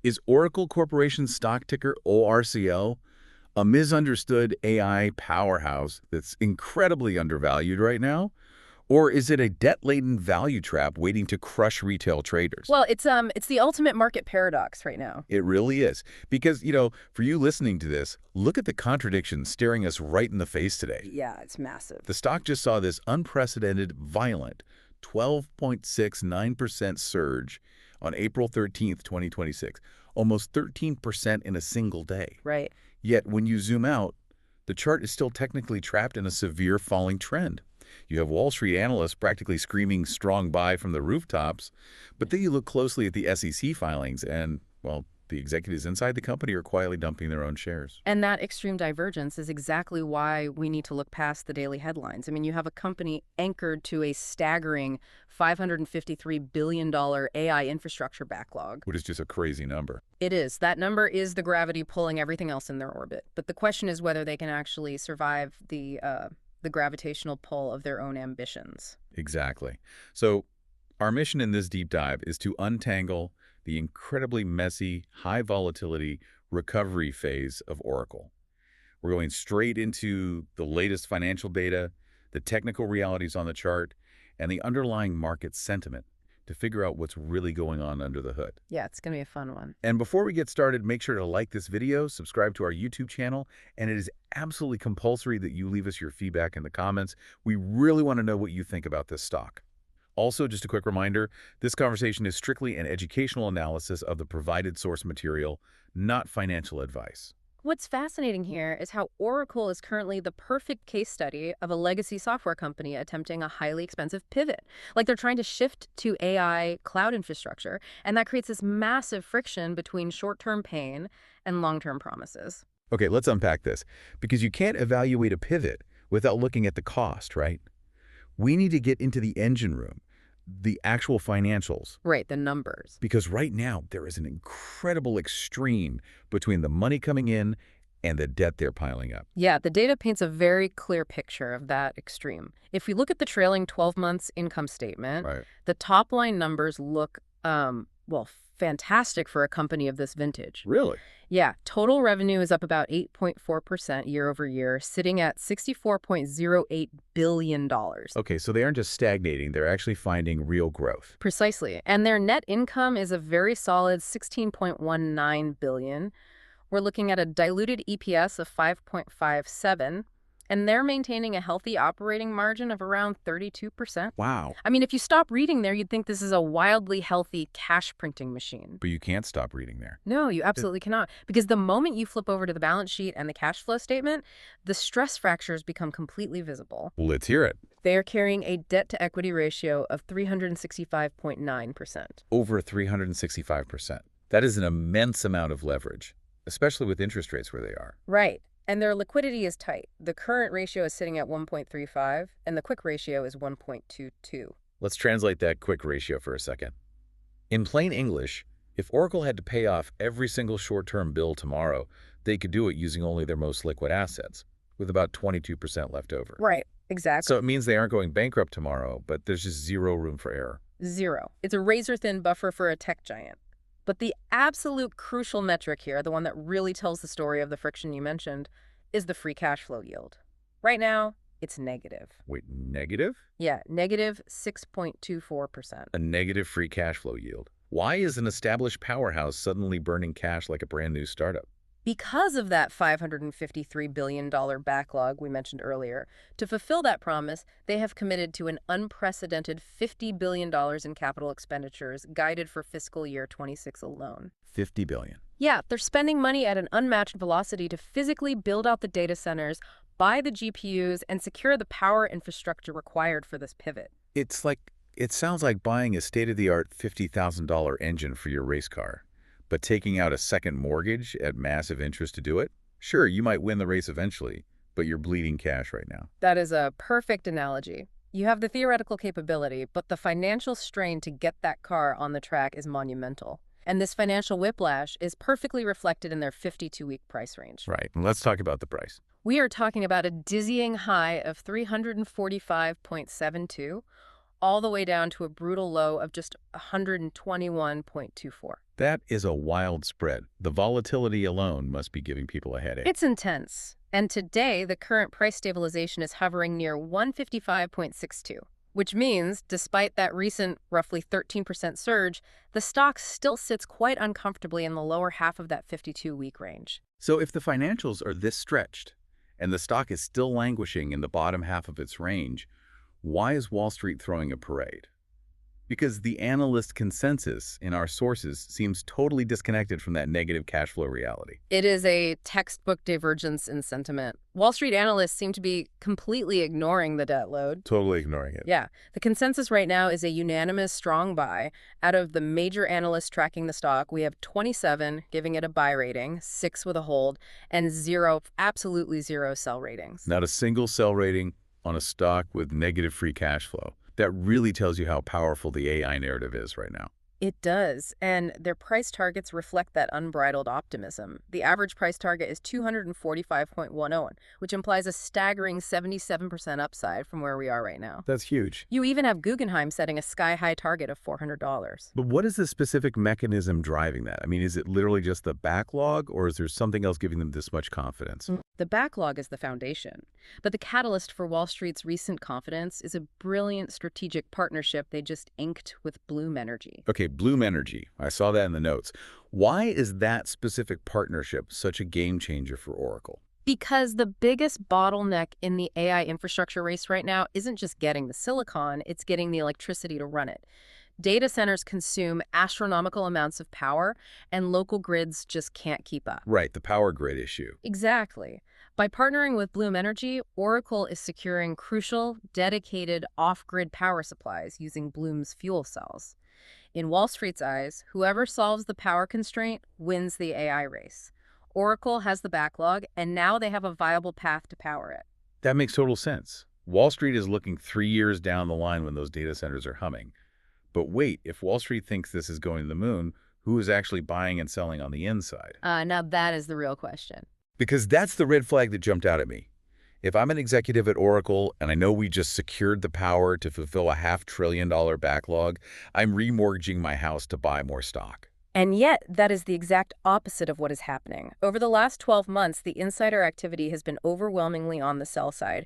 Is Oracle Corporation's stock ticker ORCL a misunderstood AI powerhouse that's incredibly undervalued right now? Or is it a debt-laden value trap waiting to crush retail traders? Well, it's the ultimate market paradox right now. It really is. Because, for you listening to this, look at the contradiction staring us right in the face today. Yeah, it's massive. The stock just saw this unprecedented, violent 12.69% surge on April 13th, 2026, almost 13% in a single day. Right. Yet when you zoom out, the chart is still technically trapped in a severe falling trend. You have Wall Street analysts practically screaming strong buy from the rooftops, but then you look closely at the SEC filings and, well, the executives inside the company are quietly dumping their own shares. And that extreme divergence is exactly why we need to look past the daily headlines. I mean, you have a company anchored to a staggering $553 billion AI infrastructure backlog. Which is just a crazy number. It is. That number is the gravity pulling everything else in their orbit. But the question is whether they can actually survive the gravitational pull of their own ambitions. Exactly. So our mission in this deep dive is to untangle the incredibly messy, high volatility recovery phase of Oracle. We're going straight into the latest financial data, the technical realities on the chart, and the underlying market sentiment to figure out what's really going on under the hood. Yeah, it's going to be a fun one. And before we get started, make sure to like this video, subscribe to our YouTube channel, and it is absolutely compulsory that you leave us your feedback in the comments. We really want to know what you think about this stock. Also, just a quick reminder, this conversation is strictly an educational analysis of the provided source material, not financial advice. What's fascinating here is how Oracle is currently the perfect case study of a legacy software company attempting a highly expensive pivot. Like they're trying to shift to AI cloud infrastructure, and that creates this massive friction between short-term pain and long-term promises. Okay, let's unpack this, because you can't evaluate a pivot without looking at the cost, right? We need to get into the engine room, the actual financials. Right, the numbers. Because right now, there is an incredible extreme between the money coming in and the debt they're piling up. Yeah, the data paints a very clear picture of that extreme. If we look at the trailing 12 months income statement, Right. the top line numbers look, well, fantastic for a company of this vintage. Really? Yeah, total revenue is up about 8.4% year over year, sitting at $64.08 billion. Okay, so they aren't just stagnating, they're actually finding real growth. Precisely. And their net income is a very solid $16.19 billion. We're looking at a diluted EPS of 5.57, and they're maintaining a healthy operating margin of around 32%. Wow. I mean, if you stop reading there, you'd think this is a wildly healthy cash printing machine. But you can't stop reading there. No, you absolutely cannot. Because the moment you flip over to the balance sheet and the cash flow statement, the stress fractures become completely visible. Well, let's hear it. They are carrying a debt-to-equity ratio of 365.9%. Over 365%. That is an immense amount of leverage, especially with interest rates where they are. Right. And their liquidity is tight. The current ratio is sitting at 1.35, and the quick ratio is 1.22. Let's translate that quick ratio for a second. In plain English, if Oracle had to pay off every single short-term bill tomorrow, they could do it using only their most liquid assets, with about 22% left over. Right, exactly. So it means they aren't going bankrupt tomorrow, but there's just zero room for error. Zero. It's a razor-thin buffer for a tech giant. But the absolute crucial metric here, the one that really tells the story of the friction you mentioned, is the free cash flow yield. Right now, it's negative. Wait, negative? Yeah, negative 6.24%. A negative free cash flow yield. Why is an established powerhouse suddenly burning cash like a brand new startup? Because of that $553 billion backlog we mentioned earlier, to fulfill that promise, they have committed to an unprecedented $50 billion in capital expenditures guided for fiscal year 26 alone. $50 billion. Yeah, they're spending money at an unmatched velocity to physically build out the data centers, buy the GPUs, and secure the power infrastructure required for this pivot. It sounds like buying a state-of-the-art $50,000 engine for your race car. But taking out a second mortgage at massive interest to do it? Sure, you might win the race eventually, but you're bleeding cash right now. That is a perfect analogy. You have the theoretical capability, but the financial strain to get that car on the track is monumental. And this financial whiplash is perfectly reflected in their 52-week price range. Right, and let's talk about the price. We are talking about a dizzying high of 345.72, all the way down to a brutal low of just 121.24. That is a wild spread. The volatility alone must be giving people a headache. It's intense. And today, the current price stabilization is hovering near 155.62, which means, despite that recent roughly 13% surge, the stock still sits quite uncomfortably in the lower half of that 52-week range. So if the financials are this stretched, and the stock is still languishing in the bottom half of its range, why is Wall Street throwing a parade? Because the analyst consensus in our sources seems totally disconnected from that negative cash flow reality. It is a textbook divergence in sentiment. Wall Street analysts seem to be completely ignoring the debt load. Totally ignoring it. Yeah. The consensus right now is a unanimous strong buy. Out of the major analysts tracking the stock, we have 27 giving it a buy rating, 6 with a hold, and 0, absolutely 0 sell ratings. Not a single sell rating on a stock with negative free cash flow. That really tells you how powerful the AI narrative is right now. It does, and their price targets reflect that unbridled optimism. The average price target is 245.10, which implies a staggering 77% upside from where we are right now. That's huge. You even have Guggenheim setting a sky-high target of $400. But what is the specific mechanism driving that? I mean, is it literally just the backlog, or is there something else giving them this much confidence? The backlog is the foundation, but the catalyst for Wall Street's recent confidence is a brilliant strategic partnership they just inked with Bloom Energy. Okay, Bloom Energy. I saw that in the notes. Why is that specific partnership such a game changer for Oracle? Because the biggest bottleneck in the AI infrastructure race right now isn't just getting the silicon, it's getting the electricity to run it. Data centers consume astronomical amounts of power, and local grids just can't keep up. Right, the power grid issue. Exactly. By partnering with Bloom Energy, Oracle is securing crucial, dedicated off-grid power supplies using Bloom's fuel cells. In Wall Street's eyes, whoever solves the power constraint wins the AI race. Oracle has the backlog, and now they have a viable path to power it. That makes total sense. Wall Street is looking 3 years down the line when those data centers are humming. But wait, if Wall Street thinks this is going to the moon, who is actually buying and selling on the inside? Now that is the real question. Because that's the red flag that jumped out at me. If I'm an executive at Oracle and I know we just secured the power to fulfill a $500 billion backlog, I'm remortgaging my house to buy more stock. And yet, that is the exact opposite of what is happening. Over the last 12 months, the insider activity has been overwhelmingly on the sell side.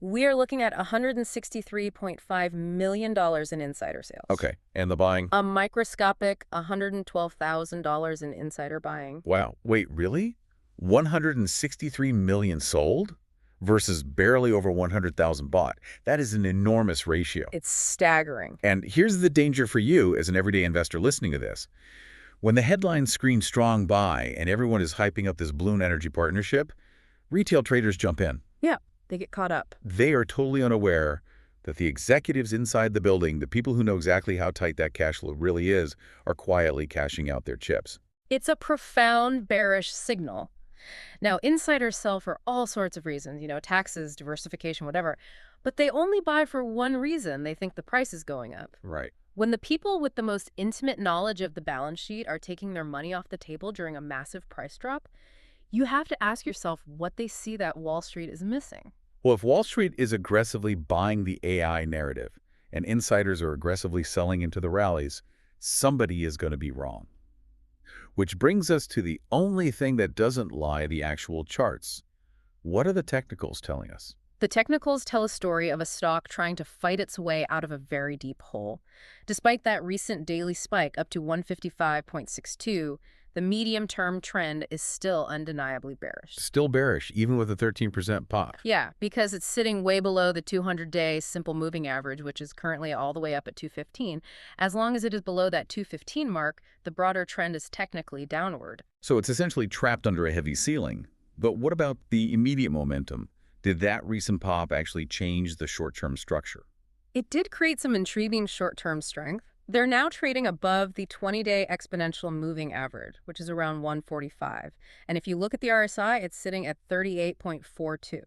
We are looking at $163.5 million in insider sales. Okay, and the buying? A microscopic $112,000 in insider buying. Wow, wait, really? 163 million sold versus barely over 100,000 bought. That is an enormous ratio. It's staggering. And here's the danger for you as an everyday investor listening to this. When the headlines scream strong buy and everyone is hyping up this Bloom Energy partnership, retail traders jump in. Yeah, they get caught up. They are totally unaware that the executives inside the building, the people who know exactly how tight that cash flow really is, are quietly cashing out their chips. It's a profound bearish signal. Now, insiders sell for all sorts of reasons, taxes, diversification, whatever. But they only buy for one reason. They think the price is going up. Right. When the people with the most intimate knowledge of the balance sheet are taking their money off the table during a massive price drop, you have to ask yourself what they see that Wall Street is missing. Well, if Wall Street is aggressively buying the AI narrative and insiders are aggressively selling into the rallies, somebody is going to be wrong. Which brings us to the only thing that doesn't lie, the actual charts. What are the technicals telling us? The technicals tell a story of a stock trying to fight its way out of a very deep hole. Despite that recent daily spike up to 155.62, the medium-term trend is still undeniably bearish. Still bearish, even with a 13% pop. Yeah, because it's sitting way below the 200-day simple moving average, which is currently all the way up at 215. As long as it is below that 215 mark, the broader trend is technically downward. So it's essentially trapped under a heavy ceiling. But what about the immediate momentum? Did that recent pop actually change the short-term structure? It did create some intriguing short-term strength. They're now trading above the 20-day exponential moving average, which is around 145. And if you look at the RSI, it's sitting at 38.42.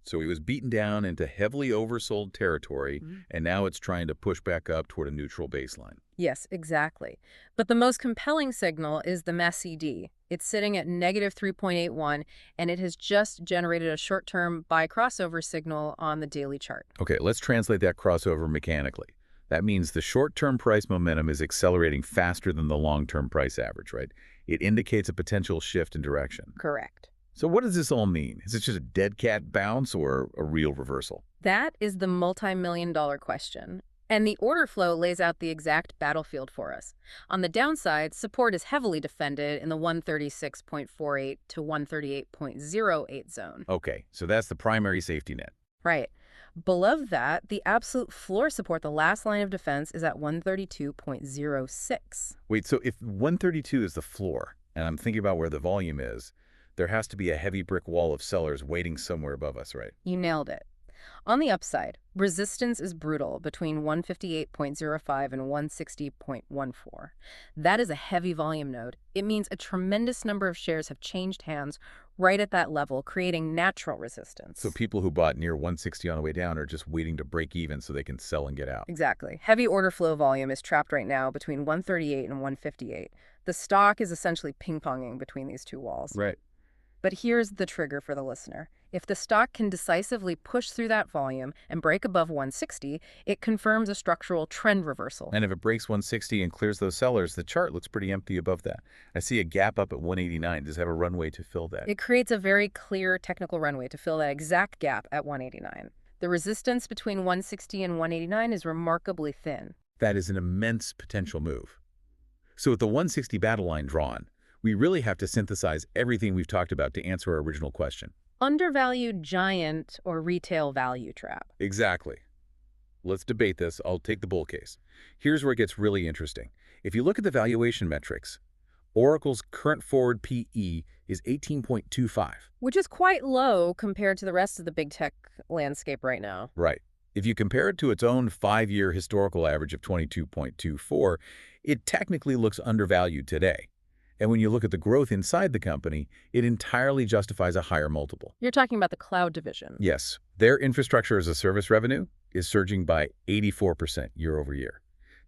So it was beaten down into heavily oversold territory, and now it's trying to push back up toward a neutral baseline. Yes, exactly. But the most compelling signal is the MACD. It's sitting at negative 3.81, and it has just generated a short-term buy crossover signal on the daily chart. Okay, let's translate that crossover mechanically. That means the short-term price momentum is accelerating faster than the long-term price average, right? It indicates a potential shift in direction. Correct. So what does this all mean? Is it just a dead cat bounce or a real reversal? That is the multi-million-dollar question. And the order flow lays out the exact battlefield for us. On the downside, support is heavily defended in the 136.48 to 138.08 zone. Okay, so that's the primary safety net. Right. Below that, the absolute floor support, the last line of defense, is at 132.06. Wait, so if 132 is the floor, and I'm thinking about where the volume is, there has to be a heavy brick wall of sellers waiting somewhere above us, right? You nailed it. On the upside, resistance is brutal between 158.05 and 160.14. That is a heavy volume node. It means a tremendous number of shares have changed hands right at that level, creating natural resistance. So people who bought near 160 on the way down are just waiting to break even so they can sell and get out. Exactly. Heavy order flow volume is trapped right now between 138 and 158. The stock is essentially ping-ponging between these two walls. Right. But here's the trigger for the listener. If the stock can decisively push through that volume and break above 160, it confirms a structural trend reversal. And if it breaks 160 and clears those sellers, the chart looks pretty empty above that. I see a gap up at 189. Does it have a runway to fill that? It creates a very clear technical runway to fill that exact gap at 189. The resistance between 160 and 189 is remarkably thin. That is an immense potential move. So with the 160 battle line drawn, we really have to synthesize everything we've talked about to answer our original question. Undervalued giant or retail value trap? Exactly. Let's debate this. I'll take the bull case. Here's where it gets really interesting. If you look at the valuation metrics, Oracle's current forward PE is 18.25. Which is quite low compared to the rest of the big tech landscape right now. Right. If you compare it to its own 5-year historical average of 22.24, it technically looks undervalued today. And when you look at the growth inside the company, it entirely justifies a higher multiple. You're talking about the cloud division. Yes. Their infrastructure as a service revenue is surging by 84% year over year.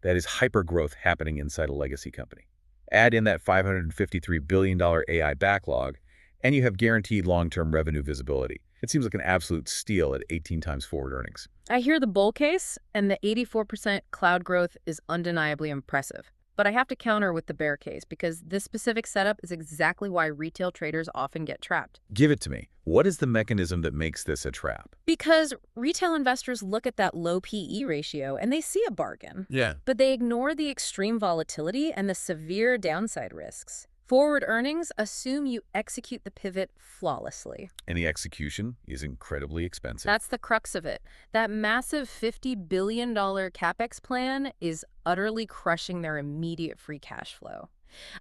That is hyper-growth happening inside a legacy company. Add in that $553 billion AI backlog, and you have guaranteed long-term revenue visibility. It seems like an absolute steal at 18 times forward earnings. I hear the bull case, and the 84% cloud growth is undeniably impressive. But I have to counter with the bear case, because this specific setup is exactly why retail traders often get trapped. Give it to me. What is the mechanism that makes this a trap? Because retail investors look at that low PE ratio and they see a bargain. Yeah. But they ignore the extreme volatility and the severe downside risks. Forward earnings assume you execute the pivot flawlessly. And the execution is incredibly expensive. That's the crux of it. That massive $50 billion Capex plan is utterly crushing their immediate free cash flow.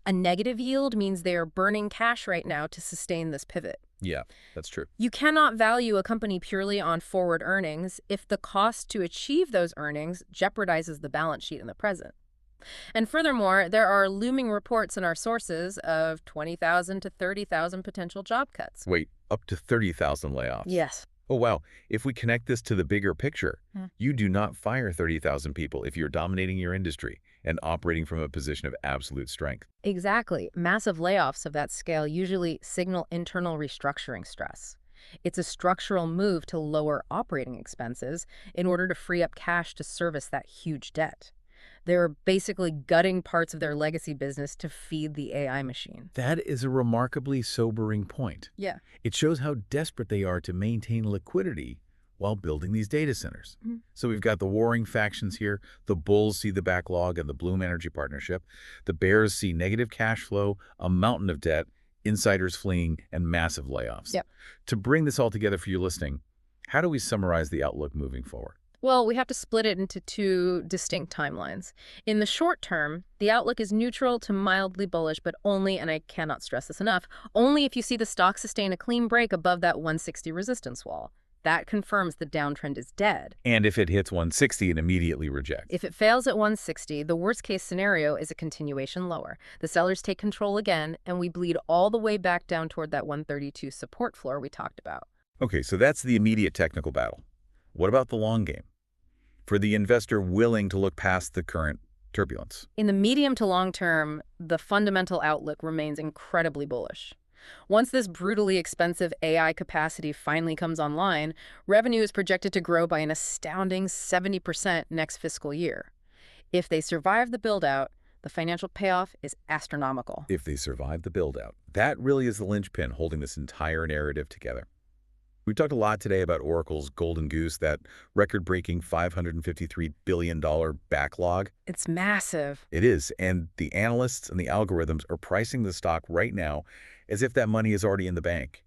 A negative yield means they are burning cash right now to sustain this pivot. Yeah, that's true. You cannot value a company purely on forward earnings if the cost to achieve those earnings jeopardizes the balance sheet in the present. And furthermore, there are looming reports in our sources of 20,000 to 30,000 potential job cuts. Wait, up to 30,000 layoffs? Yes. Oh, wow. If we connect this to the bigger picture, you do not fire 30,000 people if you're dominating your industry and operating from a position of absolute strength. Exactly. Massive layoffs of that scale usually signal internal restructuring stress. It's a structural move to lower operating expenses in order to free up cash to service that huge debt. They're basically gutting parts of their legacy business to feed the AI machine. That is a remarkably sobering point. Yeah. It shows how desperate they are to maintain liquidity while building these data centers. So we've got the warring factions here. The bulls see the backlog and the Bloom Energy partnership. The bears see negative cash flow, a mountain of debt, insiders fleeing, and massive layoffs. Yep. To bring this all together for you listening, how do we summarize the outlook moving forward? Well, we have to split it into two distinct timelines. In the short term, the outlook is neutral to mildly bullish, but only, and I cannot stress this enough, only if you see the stock sustain a clean break above that 160 resistance wall. That confirms the downtrend is dead. And if it hits 160 and immediately rejects? If it fails at 160, the worst-case scenario is a continuation lower. The sellers take control again, and we bleed all the way back down toward that 132 support floor we talked about. Okay, so that's the immediate technical battle. What about the long game? For the investor willing to look past the current turbulence? In the medium to long term, the fundamental outlook remains incredibly bullish. Once this brutally expensive AI capacity finally comes online, revenue is projected to grow by an astounding 70% next fiscal year. If they survive the build-out, the financial payoff is astronomical. If they survive the build-out. That really is the linchpin holding this entire narrative together. We've talked a lot today about Oracle's golden goose, that record-breaking $553 billion backlog. It's massive. It is, and the analysts and the algorithms are pricing the stock right now as if that money is already in the bank.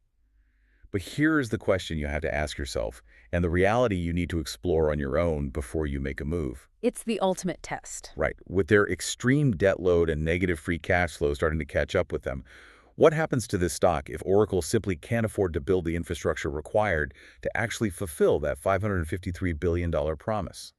But here's the question you have to ask yourself, and the reality you need to explore on your own before you make a move. It's the ultimate test. Right. With their extreme debt load and negative free cash flow starting to catch up with them, what happens to this stock if Oracle simply can't afford to build the infrastructure required to actually fulfill that $553 billion promise?